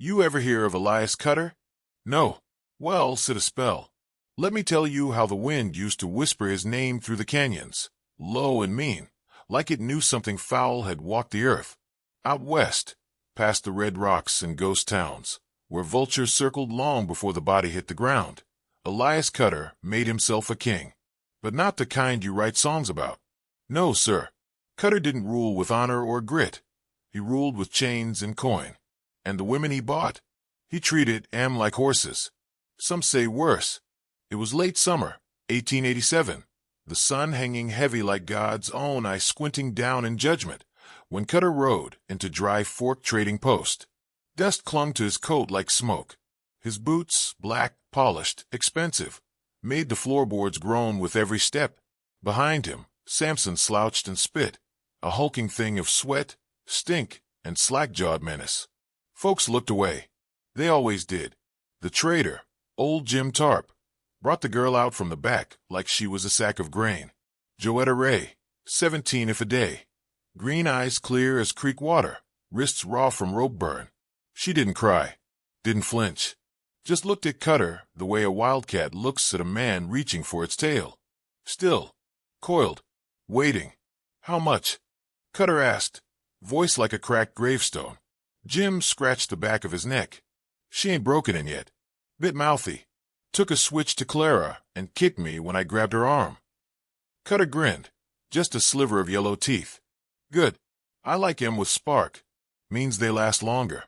You ever hear of Elias Cutter? No. Well, sit a spell. Let me tell you how the wind used to whisper his name through the canyons, low and mean, like it knew something foul had walked the earth. Out west, past the red rocks and ghost towns, where vultures circled long before the body hit the ground, Elias Cutter made himself a king. But not the kind you write songs about. No, sir. Cutter didn't rule with honor or grit. He ruled with chains and coin. And the women he bought, he treated 'em like horses. Some say worse. It was late summer, 1887, the sun hanging heavy like God's own eye squinting down in judgment, when Cutter rode into Dry Fork Trading Post. Dust clung to his coat like smoke. His boots, black, polished, expensive, made the floorboards groan with every step. Behind him, Samson slouched and spit, a hulking thing of sweat, stink, and slack-jawed menace. Folks looked away. They always did. The trader, old Jim Tarp, brought the girl out from the back like she was a sack of grain. Joetta Ray, 17 if a day. Green eyes clear as creek water, wrists raw from rope burn. She didn't cry, didn't flinch. Just looked at Cutter the way a wildcat looks at a man reaching for its tail. Still, coiled, waiting. How much? Cutter asked, voice like a cracked gravestone. Jim scratched the back of his neck. She ain't broken in yet. Bit mouthy. Took a switch to Clara and kicked me when I grabbed her arm. Cutter grinned, just a sliver of yellow teeth. Good. I like 'em with spark. Means they last longer.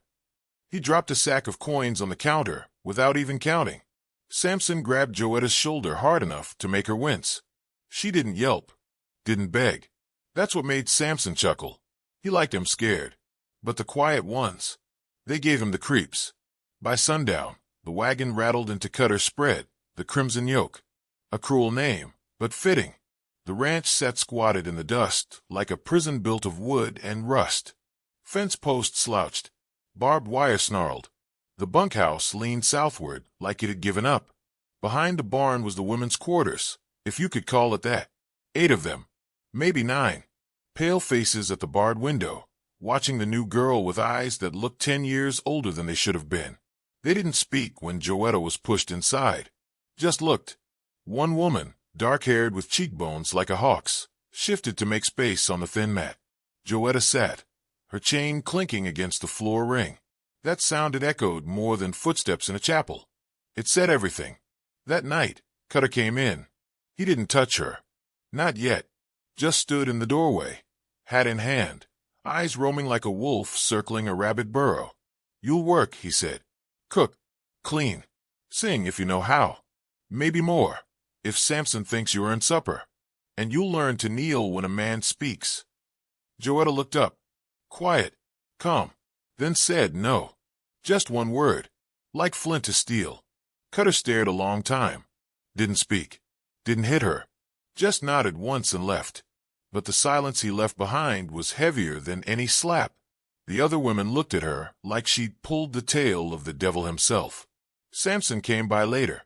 He dropped a sack of coins on the counter without even counting. Samson grabbed Joetta's shoulder hard enough to make her wince. She didn't yelp, didn't beg. That's what made Samson chuckle. He liked 'em scared. But the quiet ones, they gave him the creeps. By sundown, the wagon rattled into Cutter's spread, the Crimson Yoke. A cruel name, but fitting. The ranch sat squatted in the dust like a prison built of wood and rust. Fence posts slouched. Barbed wire snarled. The bunkhouse leaned southward like it had given up. Behind the barn was the women's quarters, if you could call it that. 8 of them, maybe 9. Pale faces at the barred window, watching the new girl with eyes that looked 10 years older than they should have been. They didn't speak when Joetta was pushed inside. Just looked. One woman, dark-haired with cheekbones like a hawk's, shifted to make space on the thin mat. Joetta sat, her chain clinking against the floor ring. That sound had echoed more than footsteps in a chapel. It said everything. That night, Cutter came in. He didn't touch her. Not yet. Just stood in the doorway, hat in hand, eyes roaming like a wolf circling a rabbit burrow. You'll work, he said. Cook, clean, sing if you know how. Maybe more, if Samson thinks you earned supper. And you'll learn to kneel when a man speaks. Joetta looked up, quiet, calm, then said no. Just one word, like flint to steel. Cutter stared a long time. Didn't speak. Didn't hit her. Just nodded once and left. But the silence he left behind was heavier than any slap. The other women looked at her like she'd pulled the tail of the devil himself. Samson came by later,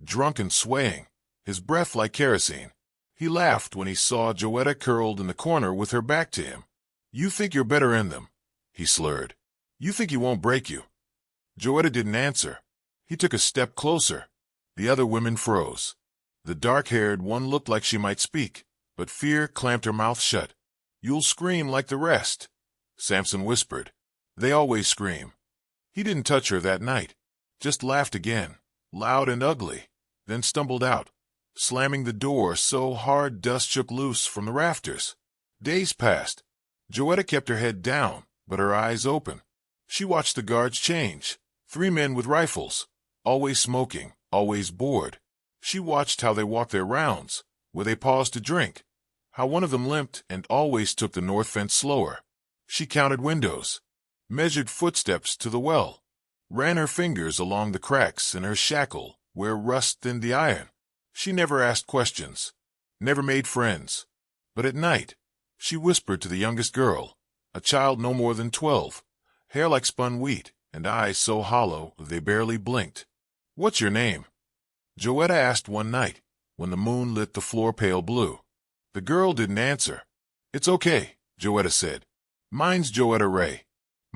drunk and swaying, his breath like kerosene. He laughed when he saw Joetta curled in the corner with her back to him. You think you're better in them, he slurred. You think he won't break you. Joetta didn't answer. He took a step closer. The other women froze. The dark-haired one looked like she might speak, but fear clamped her mouth shut. You'll scream like the rest, Samson whispered. They always scream. He didn't touch her that night, just laughed again, loud and ugly, then stumbled out, slamming the door so hard dust shook loose from the rafters. Days passed. Joetta kept her head down, but her eyes open. She watched the guards change. 3 men with rifles, always smoking, always bored. She watched how they walked their rounds, where they paused to drink, how one of them limped and always took the north fence slower. She counted windows, measured footsteps to the well, ran her fingers along the cracks in her shackle where rust thinned the iron. She never asked questions, never made friends. But at night, she whispered to the youngest girl, a child no more than 12, hair like spun wheat and eyes so hollow they barely blinked. What's your name? Joetta asked one night, when the moon lit the floor pale blue. The girl didn't answer. It's okay, Joetta said. Mine's Joetta Ray.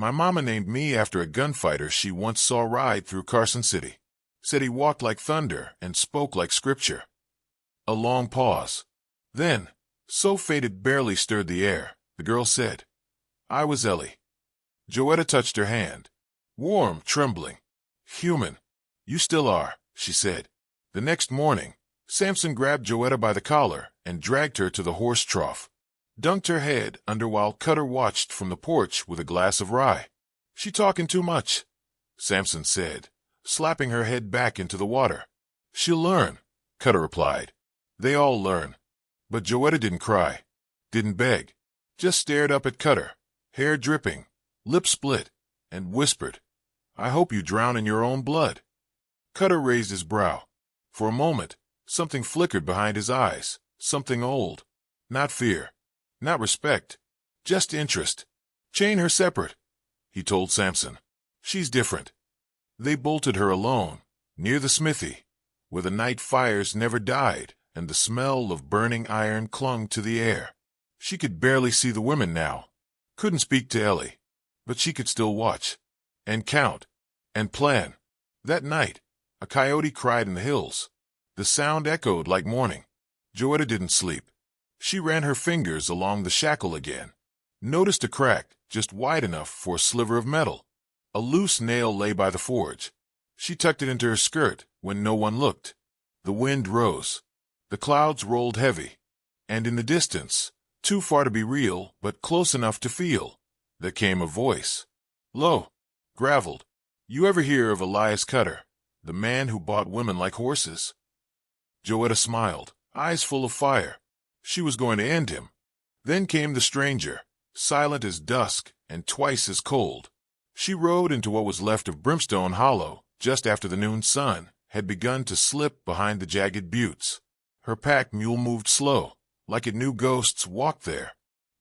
My mama named me after a gunfighter she once saw ride through Carson City. Said he walked like thunder and spoke like scripture. A long pause. Then, so faint it barely stirred the air, the girl said, I was Ellie. Joetta touched her hand. Warm, trembling. Human. You still are, she said. The next morning, Samson grabbed Joetta by the collar and dragged her to the horse trough. Dunked her head under while Cutter watched from the porch with a glass of rye. She talking too much, Samson said, slapping her head back into the water. She'll learn, Cutter replied. They all learn. But Joetta didn't cry, didn't beg, just stared up at Cutter, hair dripping, lips split, and whispered, I hope you drown in your own blood. Cutter raised his brow. For a moment, something flickered behind his eyes, something old. Not fear, not respect, just interest. Chain her separate, he told Samson. She's different. They bolted her alone, near the smithy, where the night fires never died and the smell of burning iron clung to the air. She could barely see the women now, couldn't speak to Ellie, but she could still watch, and count, and plan. That night, a coyote cried in the hills. The sound echoed like morning. Joetta didn't sleep. She ran her fingers along the shackle again. Noticed a crack just wide enough for a sliver of metal. A loose nail lay by the forge. She tucked it into her skirt when no one looked. The wind rose. The clouds rolled heavy. And in the distance, too far to be real but close enough to feel, there came a voice. Low, graveled. You ever hear of Elias Cutter, the man who bought women like horses? Joetta smiled, eyes full of fire. She was going to end him. Then came the stranger, silent as dusk and twice as cold. She rode into what was left of Brimstone Hollow just after the noon sun had begun to slip behind the jagged buttes. Her pack mule moved slow, like it knew ghosts walked there.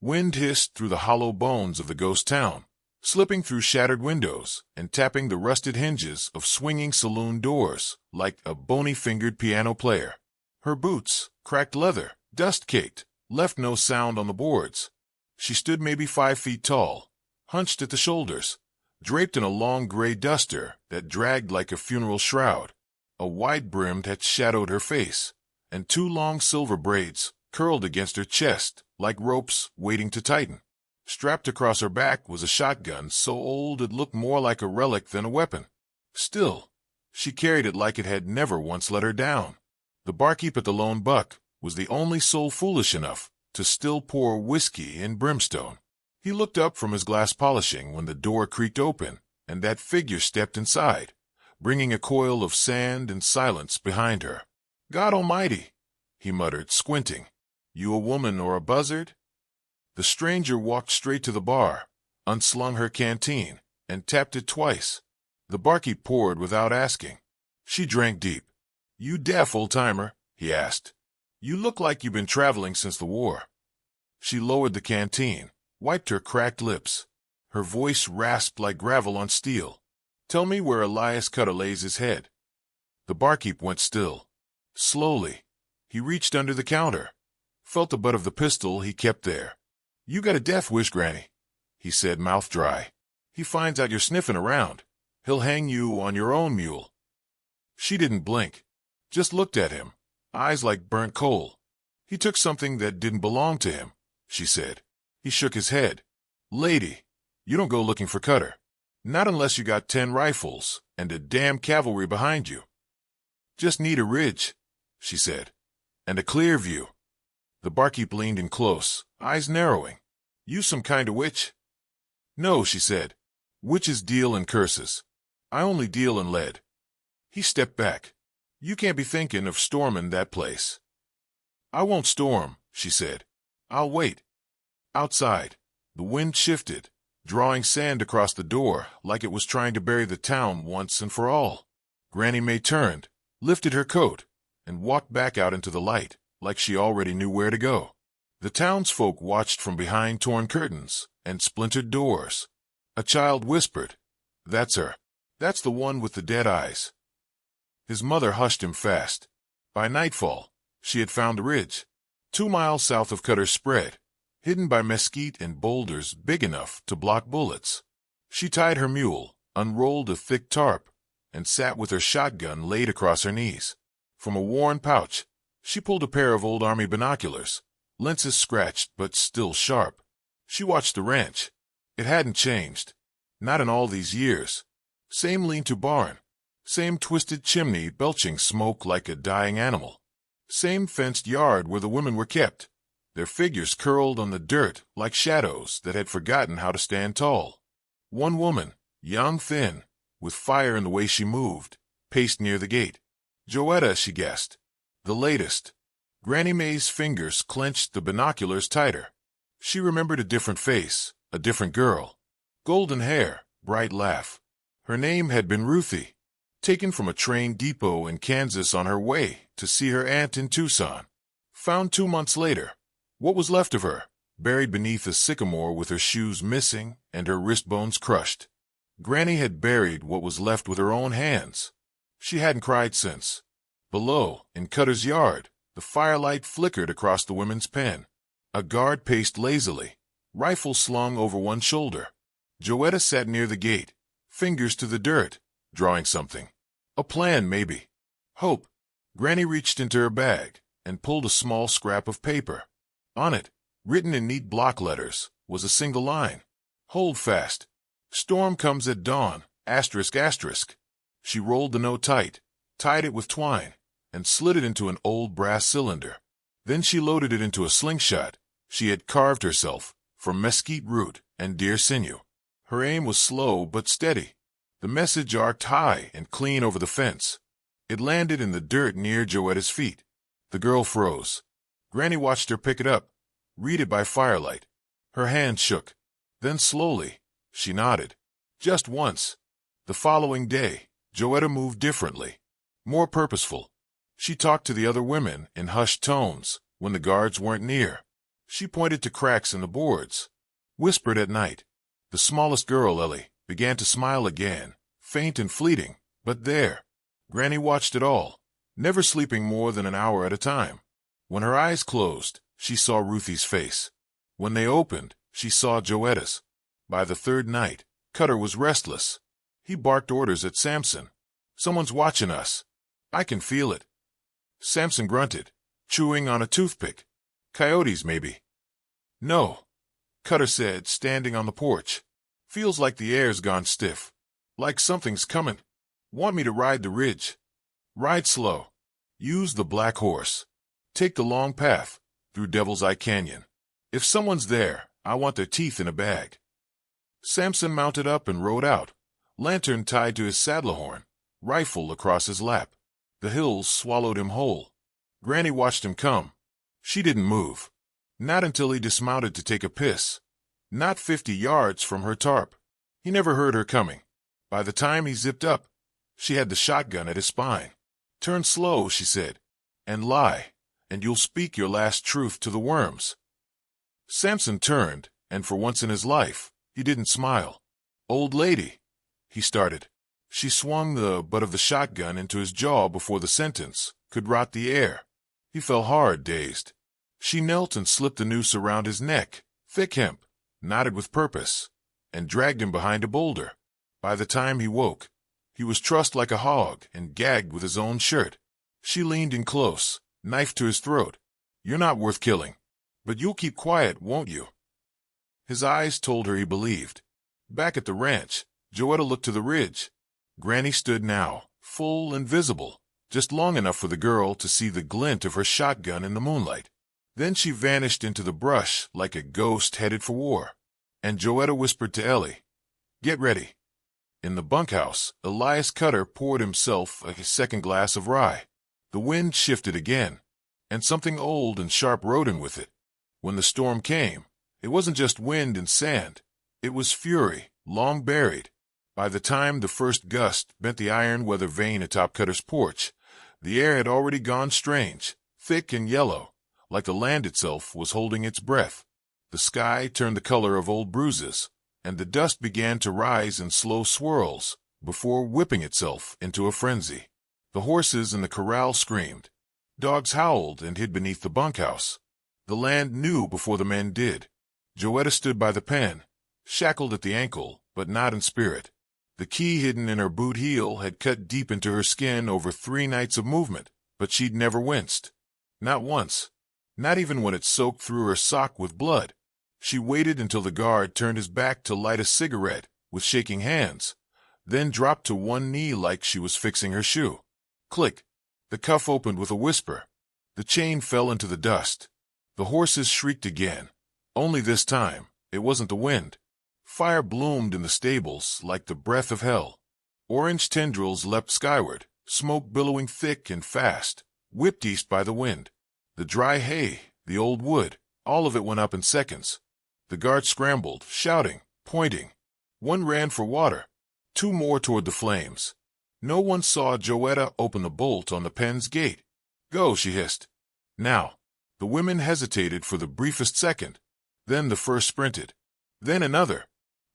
Wind hissed through the hollow bones of the ghost town, slipping through shattered windows and tapping the rusted hinges of swinging saloon doors like a bony-fingered piano player. Her boots, cracked leather, dust-caked, left no sound on the boards. She stood maybe 5 feet tall, hunched at the shoulders, draped in a long gray duster that dragged like a funeral shroud. A wide-brimmed hat shadowed her face, and 2 long silver braids curled against her chest like ropes waiting to tighten. Strapped across her back was a shotgun so old it looked more like a relic than a weapon. Still, she carried it like it had never once let her down. The barkeep at the Lone Buck was the only soul foolish enough to still pour whiskey in Brimstone. He looked up from his glass polishing when the door creaked open, and that figure stepped inside, bringing a coil of sand and silence behind her. God Almighty, he muttered, squinting. You a woman or a buzzard? The stranger walked straight to the bar, unslung her canteen, and tapped it twice. The barkeep poured without asking. She drank deep. You deaf, old-timer? He asked. You look like you've been traveling since the war. She lowered the canteen, wiped her cracked lips. Her voice rasped like gravel on steel. Tell me where Elias Cutter lays his head. The barkeep went still. Slowly, he reached under the counter, felt the butt of the pistol he kept there. You got a death wish, Granny, he said, mouth dry. He finds out you're sniffing around. He'll hang you on your own mule. She didn't blink, just looked at him, eyes like burnt coal. He took something that didn't belong to him, she said. He shook his head. Lady, you don't go looking for Cutter. Not unless you got 10 rifles and a damn cavalry behind you. Just need a ridge, she said, and a clear view. The barkeep leaned in close, eyes narrowing. You some kind of witch? No, she said. Witches deal in curses. I only deal in lead. He stepped back. You can't be thinking of storming that place. I won't storm, she said. I'll wait. Outside, the wind shifted, drawing sand across the door like it was trying to bury the town once and for all. Granny May turned, lifted her coat, and walked back out into the light, like she already knew where to go. The townsfolk watched from behind torn curtains and splintered doors. A child whispered, That's her. That's the one with the dead eyes. His mother hushed him fast. By nightfall, she had found a ridge, 2 miles south of Cutter's Spread, hidden by mesquite and boulders big enough to block bullets. She tied her mule, unrolled a thick tarp, and sat with her shotgun laid across her knees. From a worn pouch, she pulled a pair of old army binoculars, lenses scratched but still sharp. She watched the ranch. It hadn't changed. Not in all these years. Same lean-to barn. Same twisted chimney belching smoke like a dying animal. Same fenced yard where the women were kept, their figures curled on the dirt like shadows that had forgotten how to stand tall. One woman, young, thin, with fire in the way she moved, paced near the gate. Joetta, she guessed. The latest. Granny Mae's fingers clenched the binoculars tighter. She remembered a different face, a different girl. Golden hair, bright laugh. Her name had been Ruthie, taken from a train depot in Kansas on her way to see her aunt in Tucson. Found 2 months later. What was left of her, buried beneath a sycamore with her shoes missing and her wrist bones crushed. Granny had buried what was left with her own hands. She hadn't cried since. Below, in Cutter's yard, the firelight flickered across the women's pen. A guard paced lazily, rifle slung over one shoulder. Joetta sat near the gate, fingers to the dirt, drawing something. A plan, maybe. Hope. Granny reached into her bag and pulled a small scrap of paper. On it, written in neat block letters, was a single line. Hold fast. Storm comes at dawn, asterisk, asterisk. She rolled the note tight, tied it with twine, and slid it into an old brass cylinder. Then she loaded it into a slingshot she had carved herself from mesquite root and deer sinew. Her aim was slow but steady. The message arced high and clean over the fence. It landed in the dirt near Joetta's feet. The girl froze. Granny watched her pick it up, read it by firelight. Her hand shook. Then slowly, she nodded. Just once. The following day, Joetta moved differently, more purposeful. She talked to the other women in hushed tones when the guards weren't near. She pointed to cracks in the boards, whispered at night. The smallest girl, Ellie, began to smile again, faint and fleeting, but there. Granny watched it all, never sleeping more than an hour at a time. When her eyes closed, she saw Ruthie's face. When they opened, she saw Joetta's. By the third night, Cutter was restless. He barked orders at Samson. Someone's watching us. I can feel it. Samson grunted, chewing on a toothpick. Coyotes, maybe. No, Cutter said, standing on the porch. Feels like the air's gone stiff. Like something's coming. Want me to ride the ridge? Ride slow. Use the black horse. Take the long path through Devil's Eye Canyon. If someone's there, I want their teeth in a bag. Samson mounted up and rode out, lantern tied to his saddle horn, rifle across his lap. The hills swallowed him whole. Granny watched him come. She didn't move. Not until he dismounted to take a piss. Not 50 yards from her tarp. He never heard her coming. By the time he zipped up, she had the shotgun at his spine. Turn slow, she said, and lie, and you'll speak your last truth to the worms. Samson turned, and for once in his life, he didn't smile. Old lady, he started. She swung the butt of the shotgun into his jaw before the sentence could rot the air. He fell hard, dazed. She knelt and slipped the noose around his neck, thick hemp, knotted with purpose, and dragged him behind a boulder. By the time he woke, he was trussed like a hog and gagged with his own shirt. She leaned in close, knife to his throat. You're not worth killing, but you'll keep quiet, won't you? His eyes told her he believed. Back at the ranch, Joetta looked to the ridge. Granny stood now, full and visible, just long enough for the girl to see the glint of her shotgun in the moonlight. Then she vanished into the brush like a ghost headed for war. And Joetta whispered to Ellie, "Get ready." In the bunkhouse, Elias Cutter poured himself a second glass of rye. The wind shifted again, and something old and sharp rode in with it. When the storm came, it wasn't just wind and sand. It was fury, long buried. By the time the first gust bent the iron weather vane atop Cutter's porch, the air had already gone strange, thick and yellow, like the land itself was holding its breath. The sky turned the color of old bruises, and the dust began to rise in slow swirls before whipping itself into a frenzy. The horses in the corral screamed. Dogs howled and hid beneath the bunkhouse. The land knew before the men did. Joetta stood by the pen, shackled at the ankle but not in spirit. The key hidden in her boot heel had cut deep into her skin over 3 nights of movement, but she'd never winced. Not once. Not even when it soaked through her sock with blood. She waited until the guard turned his back to light a cigarette with shaking hands, then dropped to one knee like she was fixing her shoe. Click. The cuff opened with a whisper. The chain fell into the dust. The horses shrieked again. Only this time, it wasn't the wind. Fire bloomed in the stables like the breath of hell. Orange tendrils leapt skyward, smoke billowing thick and fast, whipped east by the wind. The dry hay, the old wood, all of it went up in seconds. The guards scrambled, shouting, pointing. One ran for water, 2 more toward the flames. No one saw Joetta open the bolt on the pen's gate. Go, she hissed. Now. The women hesitated for the briefest second. Then the first sprinted. Then another.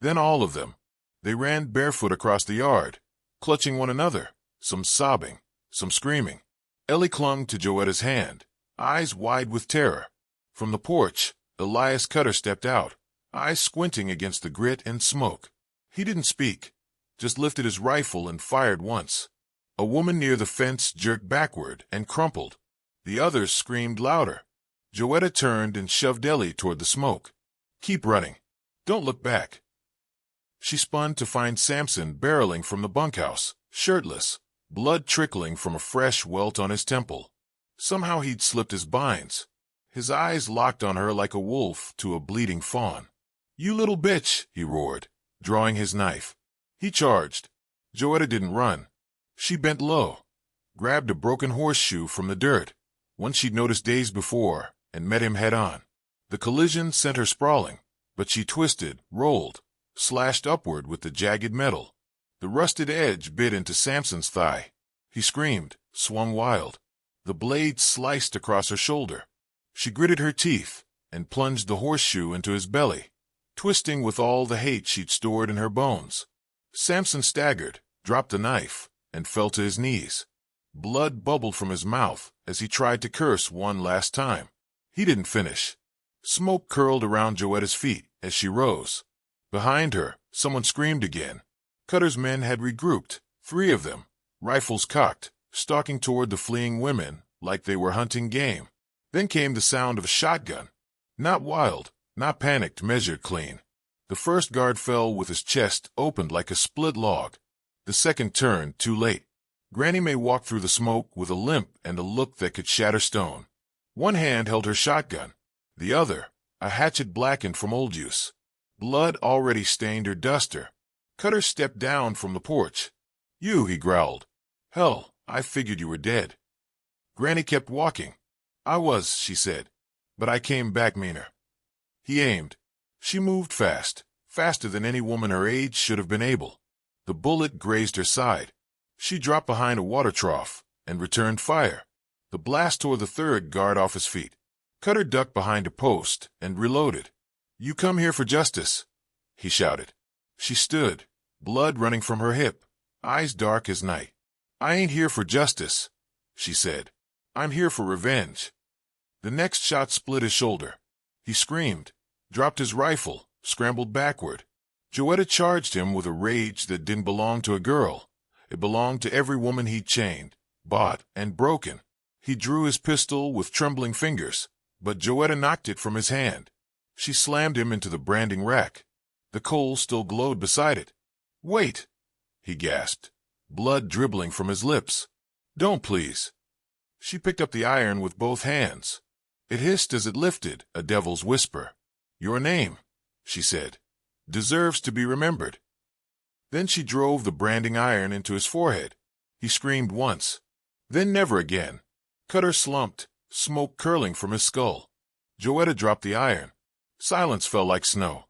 Then all of them. They ran barefoot across the yard, clutching one another, some sobbing, some screaming. Ellie clung to Joetta's hand, eyes wide with terror. From the porch, Elias Cutter stepped out, eyes squinting against the grit and smoke. He didn't speak, just lifted his rifle and fired once. A woman near the fence jerked backward and crumpled. The others screamed louder. Joetta turned and shoved Ellie toward the smoke. Keep running. Don't look back. She spun to find Samson barreling from the bunkhouse, shirtless, blood trickling from a fresh welt on his temple. Somehow he'd slipped his binds. His eyes locked on her like a wolf to a bleeding fawn. You little bitch, he roared, drawing his knife. He charged. Joetta didn't run. She bent low, grabbed a broken horseshoe from the dirt, one she'd noticed days before, and met him head-on. The collision sent her sprawling, but she twisted, rolled, slashed upward with the jagged metal. The rusted edge bit into Samson's thigh. He screamed, swung wild. The blade sliced across her shoulder. She gritted her teeth and plunged the horseshoe into his belly, twisting with all the hate she'd stored in her bones. Samson staggered, dropped the knife, and fell to his knees. Blood bubbled from his mouth as he tried to curse one last time. He didn't finish. Smoke curled around Joetta's feet as she rose. Behind her, someone screamed again. Cutter's men had regrouped, 3 of them, rifles cocked, stalking toward the fleeing women like they were hunting game. Then came the sound of a shotgun. Not wild, not panicked, measured clean. The first guard fell with his chest opened like a split log. The second turned too late. Granny May walked through the smoke with a limp and a look that could shatter stone. One hand held her shotgun. The other, a hatchet blackened from old use. Blood already stained her duster. Cutter stepped down from the porch. You, he growled. Hell, I figured you were dead. Granny kept walking. I was, she said, but I came back meaner. He aimed. She moved fast, faster than any woman her age should have been able. The bullet grazed her side. She dropped behind a water trough and returned fire. The blast tore the third guard off his feet. Cutter ducked behind a post and reloaded. You come here for justice, he shouted. She stood, blood running from her hip, eyes dark as night. I ain't here for justice, she said. I'm here for revenge. The next shot split his shoulder. He screamed, dropped his rifle, scrambled backward. Joetta charged him with a rage that didn't belong to a girl. It belonged to every woman he'd chained, bought, and broken. He drew his pistol with trembling fingers, but Joetta knocked it from his hand. She slammed him into the branding rack. The coal still glowed beside it. Wait, he gasped, blood dribbling from his lips. Don't, please. She picked up the iron with both hands. It hissed as it lifted, a devil's whisper. Your name, she said, deserves to be remembered. Then she drove the branding iron into his forehead. He screamed once. Then never again. Cutter slumped, smoke curling from his skull. Joetta dropped the iron. Silence fell like snow.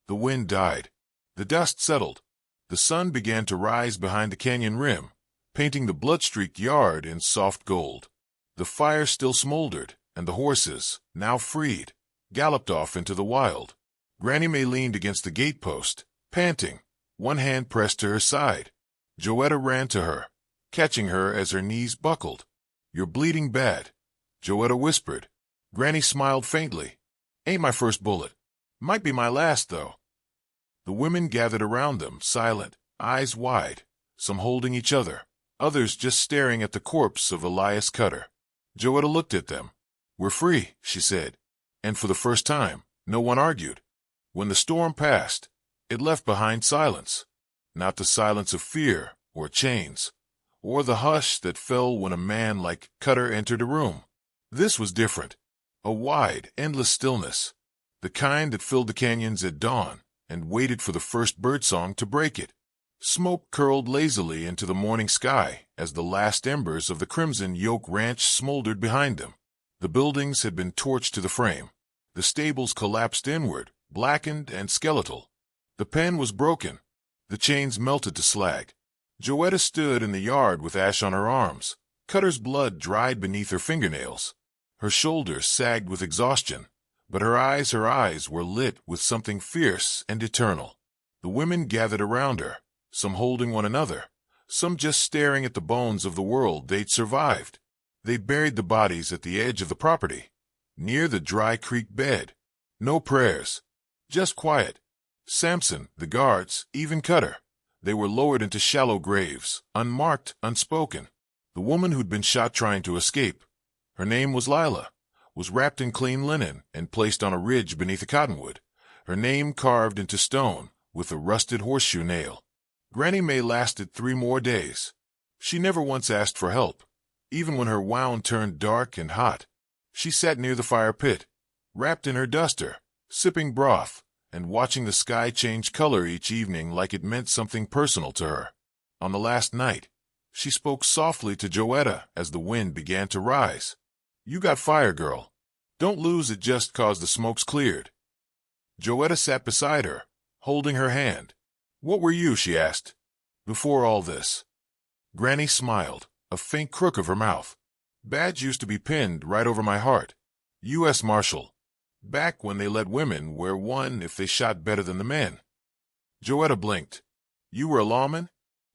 The wind died. The dust settled. The sun began to rise behind the canyon rim, painting the blood-streaked yard in soft gold. The fire still smoldered, and the horses, now freed, galloped off into the wild. Granny May leaned against the gatepost, panting, one hand pressed to her side. Joetta ran to her, catching her as her knees buckled. You're bleeding bad, Joetta whispered. Granny smiled faintly. Ain't my first bullet. Might be my last, though. The women gathered around them, silent, eyes wide, some holding each other, others just staring at the corpse of Elias Cutter. Joetta looked at them. "We're free," she said. And for the first time, no one argued. When the storm passed, it left behind silence. Not the silence of fear or chains, or the hush that fell when a man like Cutter entered a room. This was different. A wide, endless stillness, the kind that filled the canyons at dawn and waited for the first birdsong to break it. Smoke curled lazily into the morning sky as the last embers of the Crimson Yoke Ranch smoldered behind them. The buildings had been torched to the frame. The stables collapsed inward, blackened and skeletal. The pen was broken. The chains melted to slag. Joetta stood in the yard with ash on her arms. Cutter's blood dried beneath her fingernails. Her shoulders sagged with exhaustion, but her eyes were lit with something fierce and eternal. The women gathered around her, some holding one another, some just staring at the bones of the world they'd survived. They buried the bodies at the edge of the property, near the dry creek bed. No prayers, just quiet. Samson, the guards, even Cutter. They were lowered into shallow graves, unmarked, unspoken. The woman who'd been shot trying to escape, her name was Lila, was wrapped in clean linen and placed on a ridge beneath a cottonwood, her name carved into stone with a rusted horseshoe nail. Granny May lasted 3 more days. She never once asked for help, even when her wound turned dark and hot. She sat near the fire pit, wrapped in her duster, sipping broth, and watching the sky change color each evening like it meant something personal to her. On the last night, she spoke softly to Joetta as the wind began to rise. "You got fire, girl. Don't lose it just 'cause the smoke's cleared." Joetta sat beside her, holding her hand. "What were you?" she asked. "Before all this." Granny smiled, a faint crook of her mouth. "Badge used to be pinned right over my heart. U.S. Marshal. Back when they let women wear one if they shot better than the men." Joetta blinked. "You were a lawman?"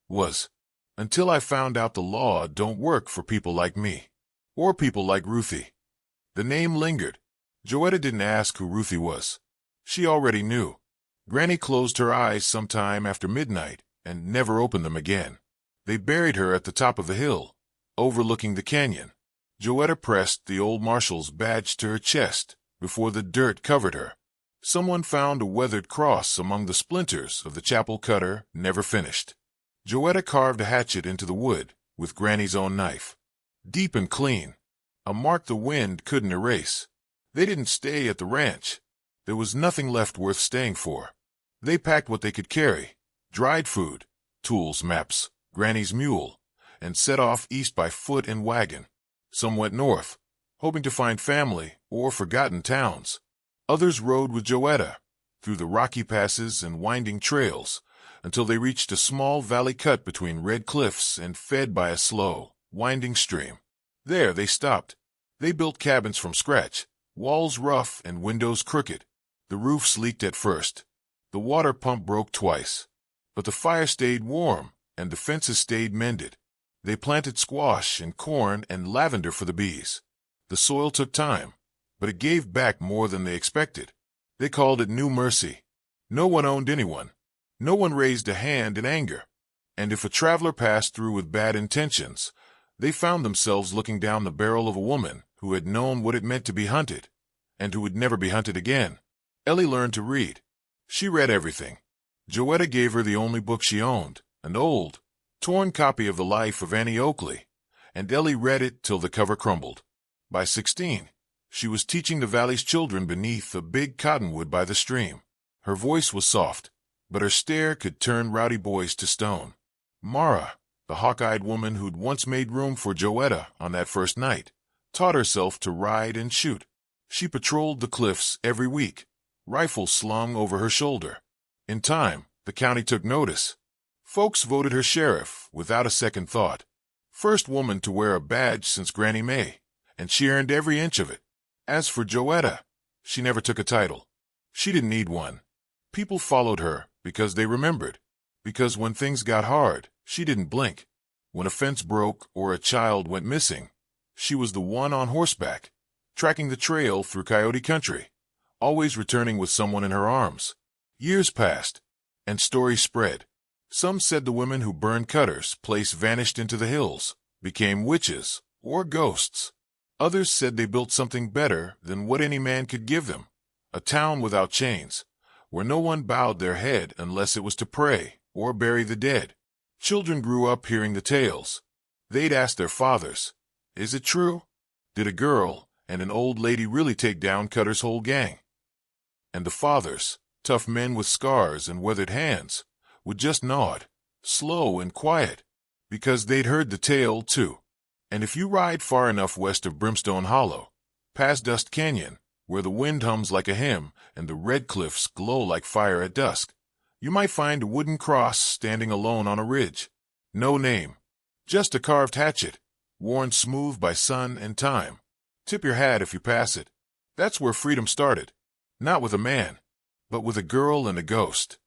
"Was. Until I found out the law don't work for people like me. Or people like Ruthie." The name lingered. Joetta didn't ask who Ruthie was. She already knew. Granny closed her eyes sometime after midnight and never opened them again. They buried her at the top of the hill, overlooking the canyon. Joetta pressed the old marshal's badge to her chest before the dirt covered her. Someone found a weathered cross among the splinters of the chapel Cutter never finished. Joetta carved a hatchet into the wood with Granny's own knife. Deep and clean, a mark the wind couldn't erase. They didn't stay at the ranch. There was nothing left worth staying for. They packed what they could carry, dried food, tools, maps, Granny's mule, and set off east by foot and wagon. Some went north, hoping to find family or forgotten towns. Others rode with Joetta through the rocky passes and winding trails until they reached a small valley cut between red cliffs and fed by a slow, winding stream. There they stopped. They built cabins from scratch, walls rough and windows crooked. The roofs leaked at first. The water pump broke twice. But the fire stayed warm and the fences stayed mended. They planted squash and corn and lavender for the bees. The soil took time, but it gave back more than they expected. They called it New Mercy. No one owned anyone. No one raised a hand in anger. And if a traveler passed through with bad intentions, they found themselves looking down the barrel of a woman who had known what it meant to be hunted, and who would never be hunted again. Ellie learned to read. She read everything. Joetta gave her the only book she owned, an old, torn copy of The Life of Annie Oakley, and Ellie read it till the cover crumbled. By 16, she was teaching the valley's children beneath a big cottonwood by the stream. Her voice was soft, but her stare could turn rowdy boys to stone. Mara, the hawk-eyed woman who'd once made room for Joetta on that first night, taught herself to ride and shoot. She patrolled the cliffs every week, rifle slung over her shoulder. In time, the county took notice. Folks voted her sheriff without a second thought. First woman to wear a badge since Granny May, and she earned every inch of it. As for Joetta, she never took a title. She didn't need one. People followed her because they remembered. Because when things got hard, she didn't blink. When a fence broke or a child went missing, she was the one on horseback, tracking the trail through Coyote Country, always returning with someone in her arms. Years passed. and stories spread. Some said the women who burned Cutter's place vanished into the hills, became witches or ghosts. Others said they built something better than what any man could give them, a town without chains, where no one bowed their head unless it was to pray or bury the dead. Children grew up hearing the tales. They'd ask their fathers, "Is it true? Did a girl and an old lady really take down Cutter's whole gang?" And the fathers, tough men with scars and weathered hands, would just nod, slow and quiet, because they'd heard the tale too. And if you ride far enough west of Brimstone Hollow, past Dust Canyon, where the wind hums like a hymn and the red cliffs glow like fire at dusk, you might find a wooden cross standing alone on a ridge. No name, just a carved hatchet, worn smooth by sun and time. Tip your hat if you pass it. That's where freedom started, not with a man, but with a girl and a ghost.